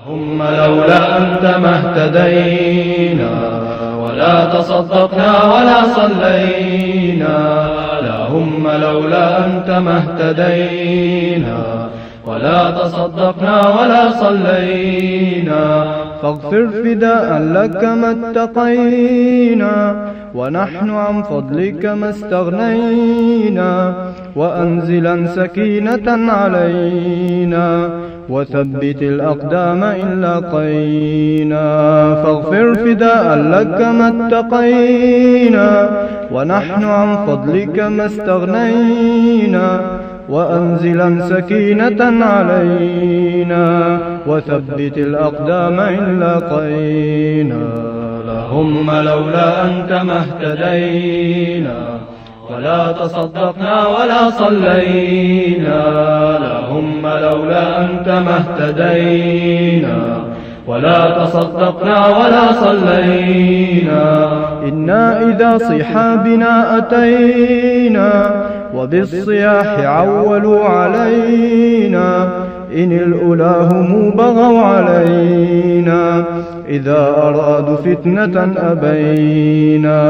اللهم لولا أنت ما اهتدينا ولا تصدقنا ولا صلينا. اللهم لولا أنت ما اهتدينا ولا تصدقنا ولا صلينا. فاغفر فداء لك ما اتقينا ونحن عن فضلك ما استغنينا. وأنزلا سكينة علينا وثبت الأقدام إن لاقينا. فاغفر فداء لك ما اتقينا ونحن عن فضلك ما استغنينا. وأنزلا سكينة علينا وثبت الأقدام إن لاقينا. اللهم لولا أنت ما اهتدينا ولا تصدقنا ولا صلينا. اللهم لولا أنت ما اهتدينا ولا تصدقنا ولا صلينا. إنا إذا صحابنا أتينا وبالصياح عولوا علينا. إن الأولى هم بغوا علينا إذا أرادوا فتنة أبينا.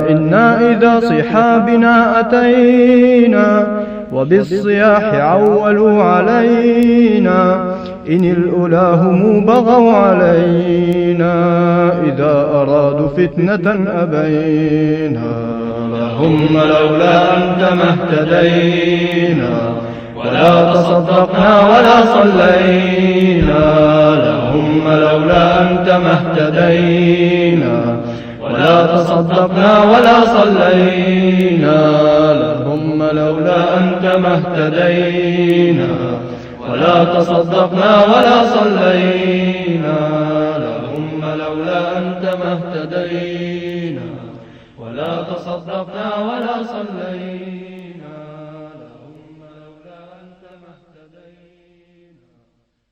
إنا إذا صحابنا أتينا وبالصياح عولوا علينا. إن الأولى هم بغوا علينا إذا أرادوا فتنة أبينا. اللهم لولا أنت ما اهتدينا ولا تصدقنا ولا صلينا. اللهم لولا أنت ما اهتدينا ولا تصدقنا ولا صلينا. اللهم لولا أنت ما اهتدينا ولا تصدقنا ولا صلينا. اللهم لولا أنت ما اهتدينا ولا تصدقنا ولا صلينا.